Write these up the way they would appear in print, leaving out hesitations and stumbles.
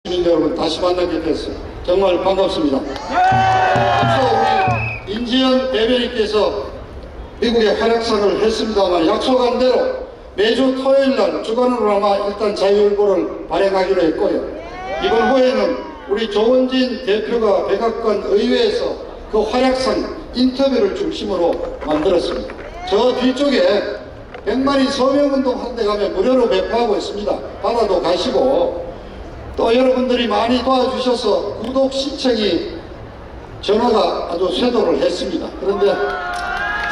시민 여러분 다시 만나게 돼서 정말 반갑습니다. 앞서 우리 인지연 대변인께서 미국의 활약상을 했습니다만 약속한 대로 매주 토요일날 주간으로나마 일단 자유일보를 발행하기로 했고요. 이번 후에는 우리 조원진 대표가 백악관 의회에서 그 활약상 인터뷰를 중심으로 만들었습니다. 저 뒤쪽에 100만인 서명운동 하는 데 가면 무료로 배포하고 있습니다. 받아도 가시고, 또 여러분들이 많이 도와주셔서 구독 신청이 전화가 아주 쇄도를 했습니다. 그런데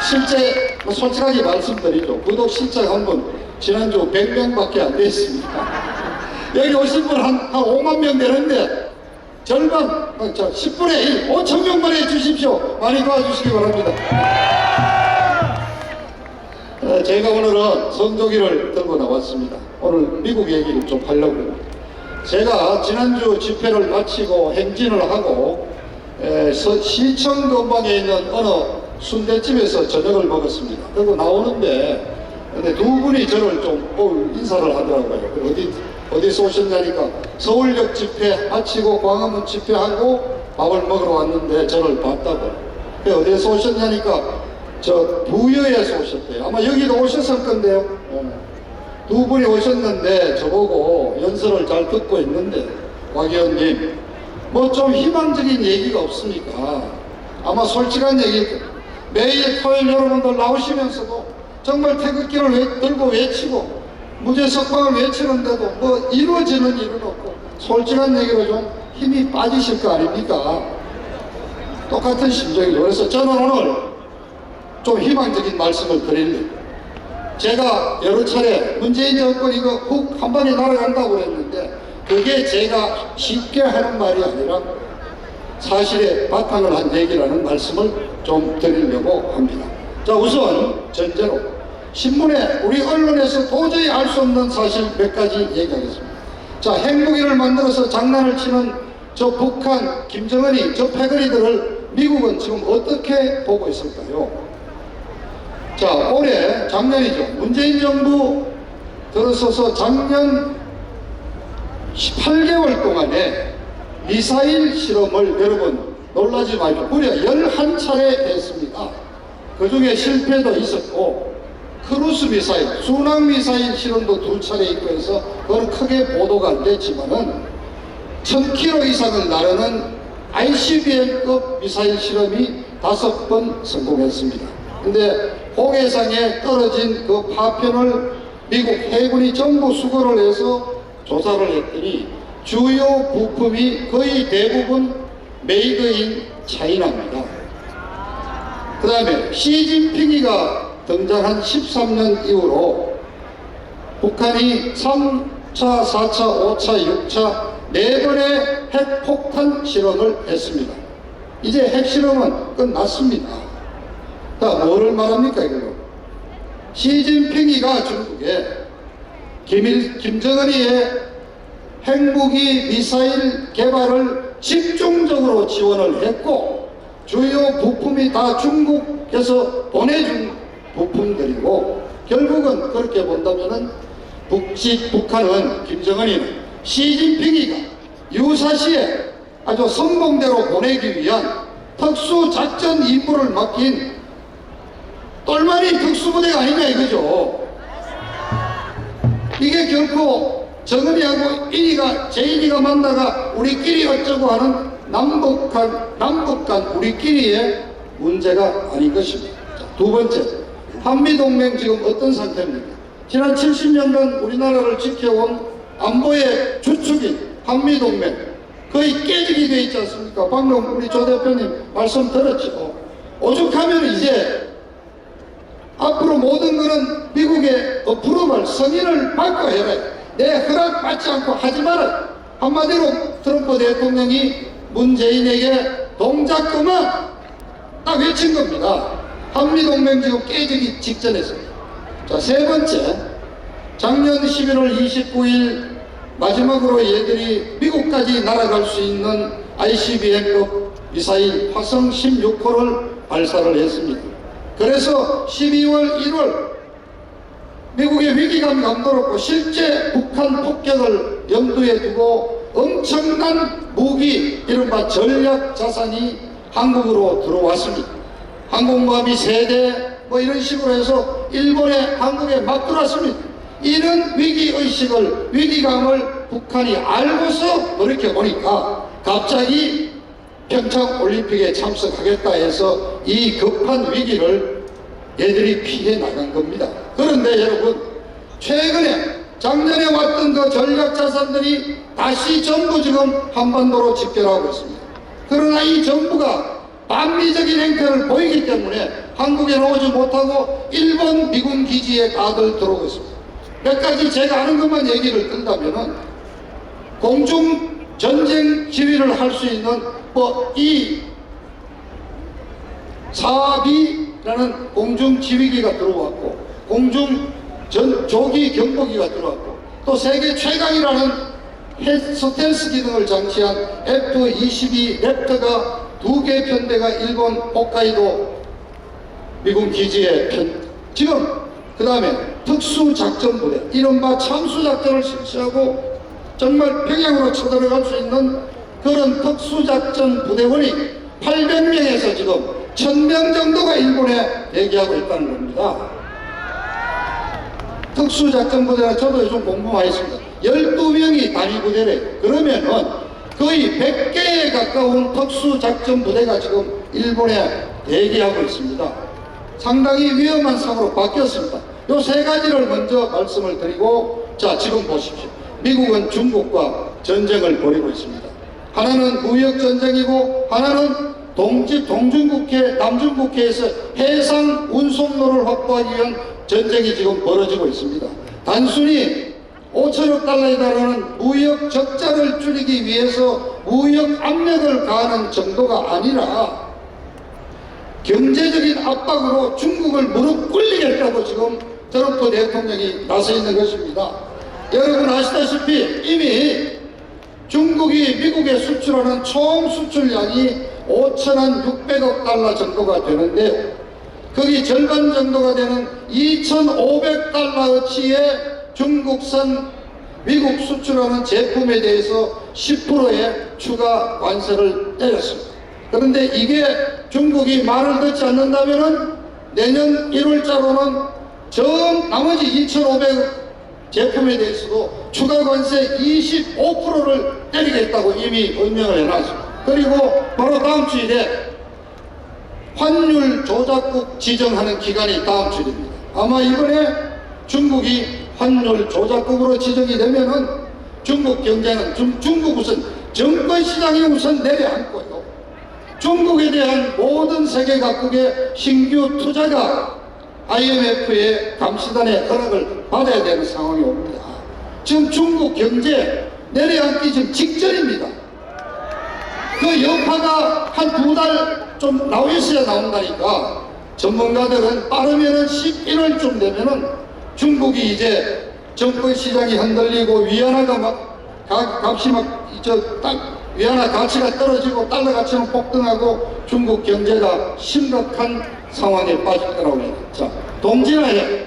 실제 솔직하게 말씀드리죠. 구독 신청한 분 지난주 100명밖에 안 됐습니다. 여기 오신 분 한 5만 명 되는데 절반, 10분의 1, 5천 명만 해주십시오. 많이 도와주시기 바랍니다. 제가 오늘은 성조기를 들고 나왔습니다. 오늘 미국 얘기를 좀 하려고요. 제가 지난주 집회를 마치고 행진을 하고 시청 근방에 있는 어느 순대집에서 저녁을 먹었습니다. 그리고 나오는데 근데 두 분이 저를 좀 인사를 하더라고요. 어디서 오셨냐니까 서울역 집회 마치고 광화문 집회하고 밥을 먹으러 왔는데 저를 봤다고. 어디서 오셨냐니까 저 부여에서 오셨대요. 아마 여기도 오셨을 건데요. 두 분이 오셨는데 저보고 연설을 잘 듣고 있는데 박 의원님 뭐 좀 희망적인 얘기가 없습니까? 아마 솔직한 얘기, 매일 토요일 여러분들 나오시면서도 정말 태극기를 들고 외치고 무죄 석방을 외치는데도 뭐 이루어지는 일은 없고 솔직한 얘기로 좀 힘이 빠지실 거 아닙니까? 똑같은 심정이죠. 그래서 저는 오늘 좀 희망적인 말씀을 드리려고, 제가 여러 차례 문재인 정권 이거 훅 한 방에 날아간다고 했는데 그게 제가 쉽게 하는 말이 아니라 사실에 바탕을 한 얘기라는 말씀을 좀 드리려고 합니다. 자, 우선 전제로 신문에 우리 언론에서 도저히 알 수 없는 사실 몇 가지 얘기하겠습니다. 자, 핵무기를 만들어서 장난을 치는 저 북한 김정은이 저 패거리들을 미국은 지금 어떻게 보고 있을까요? 자, 올해 작년이죠. 문재인 정부 들어서서 작년 18개월 동안에 미사일 실험을 여러분 놀라지 마십시오. 무려 11차례 했습니다. 그 중에 실패도 있었고 크루즈 미사일, 순항 미사일 실험도 2차례 있고 해서 그건 크게 보도가 안 됐지만은 1000km 이상을 나르는 ICBM급 미사일 실험이 5번 성공했습니다. 근데 홍해상에 떨어진 그 파편을 미국 해군이 전부 수거를 해서 조사를 했더니 주요 부품이 거의 대부분 메이드 인 차이나입니다. 그 다음에 시진핑이가 등장한 13년 이후로 북한이 3차, 4차, 5차, 6차 4번의 핵폭탄 실험을 했습니다. 이제 핵실험은 끝났습니다. 자, 뭐를 말합니까 이걸로? 시진핑이가 중국에 김정은이의 핵무기 미사일 개발을 집중적으로 지원을 했고 주요 부품이 다 중국에서 보내준 부품들이고, 결국은 그렇게 본다면은 북한은 김정은이는 시진핑이가 유사시에 아주 성공대로 보내기 위한 특수작전 임무를 맡긴 똘마니 특수부대가 아니냐 이거죠. 이게 결코 정은이하고 제인이가 만나가 우리끼리 어쩌고 하는 남북 간 우리끼리의 문제가 아닌 것입니다. 자, 두 번째, 한미동맹 지금 어떤 상태입니까? 지난 70년간 우리나라를 지켜온 안보의 주축인 한미동맹 거의 깨지게 돼 있지 않습니까? 방금 우리 조 대표님 말씀 들었죠. 오죽하면 이제 앞으로 모든 것은 미국의 어프로벌 승인을 받고 해라. 내 허락 받지 않고 하지 마라. 한마디로 트럼프 대통령이 문재인에게 동작 그만 딱 외친 겁니다. 한미동맹 지금 깨지기 직전에서요. 자, 세 번째, 작년 11월 29일 마지막으로 얘들이 미국까지 날아갈 수 있는 ICBM급 미사일 화성 16호를 발사를 했습니다. 그래서 12월 1월 미국의 위기감이 감도롭고 실제 북한 폭격을 염두에 두고 엄청난 무기, 이른바 전략 자산이 한국으로 들어왔습니다. 항공모함이 세대 뭐 이런 식으로 해서 일본에 한국에 막 들어왔습니다. 이런 위기의식을, 위기감을 북한이 알고서 돌이켜보니까 갑자기 평창올림픽에 참석하겠다 해서 이 급한 위기를 얘들이 피해 나간 겁니다. 그런데 여러분, 최근에 작년에 왔던 그 전략자산들이 다시 전부 지금 한반도로 집결하고 있습니다. 그러나 이 정부가 반미적인 행태를 보이기 때문에 한국에 오지 못하고 일본 미군 기지에 다들 들어오고 있습니다. 몇 가지 제가 아는 것만 얘기를 든다면은 공중 전쟁 지휘를 할 수 있는 이 사비라는 공중 지휘기가 들어왔고, 공중 조기 경보기가 들어왔고, 또 세계 최강이라는 스텔스 기능을 장치한 F-22 랩터가 2개 편대가 일본 홋카이도 미군 기지에 지금 그 다음에 특수작전부대, 이른바 참수작전을 실시하고 정말 평양으로 쳐들어갈 수 있는 그런 특수작전 부대원이 800명에서 지금 1000명 정도가 일본에 대기하고 있다는 겁니다. 특수작전부대는 저도 요즘 공부 많이 했습니다. 12명이 단위부대래. 그러면은 거의 100개에 가까운 특수작전부대가 지금 일본에 대기하고 있습니다. 상당히 위험한 상황으로 바뀌었습니다. 요 세 가지를 먼저 말씀을 드리고, 자, 지금 보십시오. 미국은 중국과 전쟁을 벌이고 있습니다. 하나는 무역전쟁이고 하나는 동중국해, 남중국해에서 해상 운송로를 확보하기 위한 전쟁이 지금 벌어지고 있습니다. 단순히 5천억 달러에 달하는 무역 적자를 줄이기 위해서 무역 압력을 가하는 정도가 아니라 경제적인 압박으로 중국을 무릎 꿇리겠다고 지금 트럼프 대통령이 나서 있는 것입니다. 여러분 아시다시피 이미 중국이 미국에 수출하는 총 수출량이 5,600억 달러 정도가 되는데요. 거기 절반 정도가 되는 2,500달러어치의 중국산 미국 수출하는 제품에 대해서 10%의 추가 관세를 때렸습니다. 그런데 이게 중국이 말을 듣지 않는다면은 내년 1월자로는 전 나머지 2,500 제품에 대해서도 추가 관세 25%를 때리겠다고 이미 언명을 해놨습니다. 그리고 바로 다음 주일에 환율 조작국 지정하는 기간이 다음 주입니다. 아마 이번에 중국이 환율 조작국으로 지정이 되면은 중국 경제는 중국 우선 정권시장이 우선 내려앉고요. 중국에 대한 모든 세계 각국의 신규 투자가 IMF의 감시단의 허락을 받아야 되는 상황이 옵니다. 지금 중국 경제 내려앉기 지금 직전입니다. 그 여파가 한 2달 좀 나와 있어야 나온다니까. 전문가들은 빠르면은 11월쯤 되면은 중국이 이제 정권 시장이 흔들리고 위안화가 막 값이 위안화 가치가 떨어지고 달러 가치는 폭등하고 중국 경제가 심각한 상황에 빠질 거라고 해요. 자, 동진아해,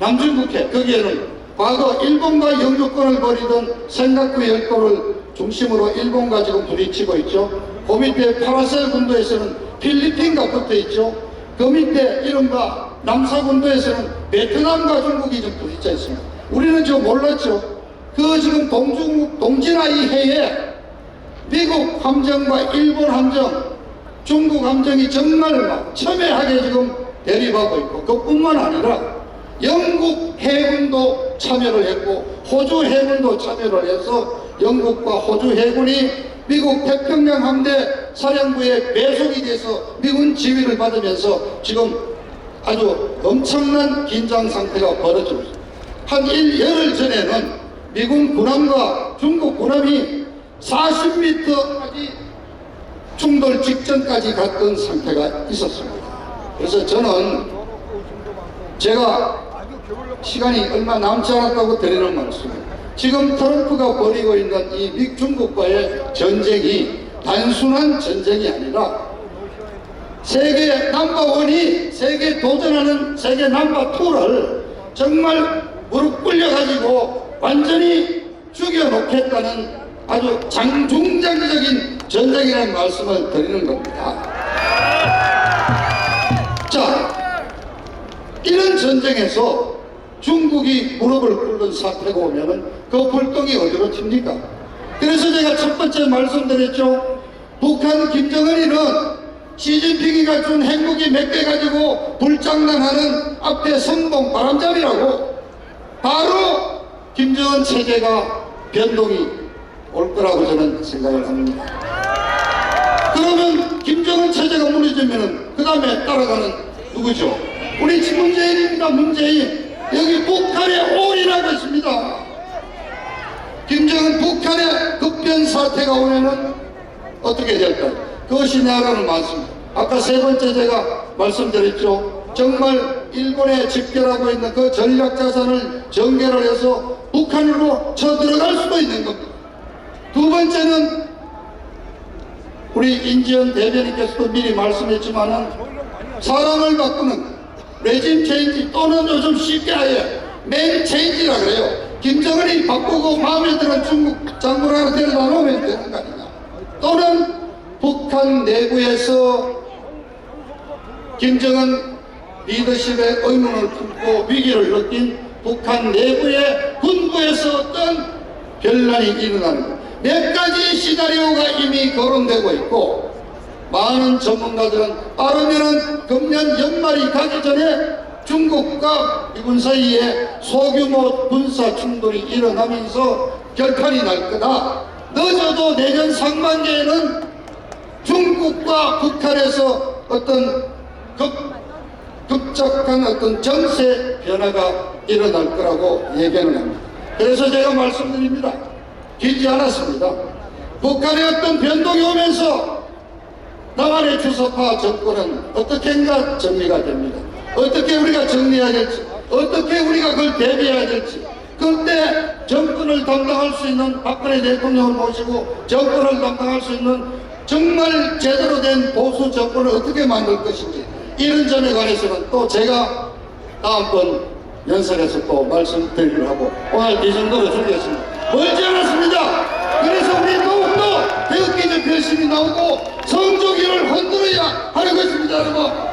남중국해, 거기에는 과거 일본과 영주권을 벌이던 센가쿠 열도를 중심으로 일본과 지금 부딪히고 있죠. 그 밑에 파라셀 군도에서는 필리핀과 붙어 있죠. 그 밑에 이른바 남사군도에서는 베트남과 중국이 좀 부딪혀 있습니다. 우리는 지금 몰랐죠. 그 지금 동진아이 해에 미국 함정과 일본 함정, 중국 함정이 정말 막 첨예하게 지금 대립하고 있고, 그뿐만 아니라 영국 해군도 참여를 했고 호주 해군도 참여를 해서 영국과 호주 해군이 미국 태평양 함대 사령부에 배속이 돼서 미군 지휘를 받으면서 지금 아주 엄청난 긴장 상태가 벌어지고 있습니다. 한 열흘 전에는 미군 군함과 중국 군함이 40m까지 충돌 직전까지 갔던 상태가 있었습니다. 그래서 저는 제가 시간이 얼마 남지 않았다고 드리는 말씀입니다. 지금 트럼프가 벌이고 있는 이 중국과의 전쟁이 단순한 전쟁이 아니라 세계 넘버1이 세계 도전하는 세계 넘버2를 정말 무릎 꿇려가지고 완전히 죽여놓겠다는 아주 장중장기적인 전쟁이라는 말씀을 드리는 겁니다. 자, 이런 전쟁에서 중국이 무릎을 꿇는 사태가 오면은 그 불똥이 어디로 튑니까? 그래서 제가 첫 번째 말씀드렸죠. 북한 김정은이는 시진핑이가 준 핵무기 몇 개 가지고 불장난하는 앞에 선봉 바람잡이라고. 바로 김정은 체제가 변동이 올 거라고 저는 생각을 합니다. 그러면 김정은 체제가 무너지면은 그 다음에 따라가는 누구죠? 우리 문재인입니다. 문재인. 여기 북한에 올인하고 있습니다. 김정은 북한에 급변 사태가 오면은 어떻게 될까요? 그것이 나라는 많습니다. 아까 세 번째 제가 말씀드렸죠. 정말 일본에 집결하고 있는 그 전략 자산을 전개를 해서 북한으로 쳐들어갈 수도 있는 겁니다. 두 번째는 우리 인지연 대변인께서도 미리 말씀했지만은 사람을 바꾸는 레짐 체인지 또는 요즘 쉽게 아예 맨 체인지라 그래요. 김정은이 바꾸고 마음에 드는 중국 장군 하나 데려다 놓으면 되는 거 아니냐. 또는 북한 내부에서 김정은 리더십의 의문을 품고 위기를 느낀 북한 내부의 군부에서 어떤 변란이 일어나는 것. 몇 가지 시나리오가 이미 거론되고 있고, 많은 전문가들은 빠르면은 금년 연말이 가기 전에 중국과 미군 사이에 소규모 군사 충돌이 일어나면서 결판이 날 거다. 늦어도 내년 상반기에는 중국과 북한에서 어떤 급작한 어떤 정세 변화가 일어날 거라고 얘기는 합니다. 그래서 제가 말씀드립니다. 길지 않았습니다. 북한의 어떤 변동이 오면서 남한의 주석파 정권은 어떻게인가 정리가 됩니다. 어떻게 우리가 정리해야 될지, 어떻게 우리가 그걸 대비해야 될지, 그때 정권을 담당할 수 있는 박근혜 대통령을 모시고 정권을 담당할 수 있는 정말 제대로 된 보수 정권을 어떻게 만들 것인지, 이런 점에 관해서는 또 제가 다음번 연설에서 또 말씀드리려고 하고 오늘 이 정도로 준비했습니다. 멀지 않았습니다. 그래서 우리 더욱더 대흑기적 결심이 나오고 성조기를 흔들어야 하는 것입니다, 여러분.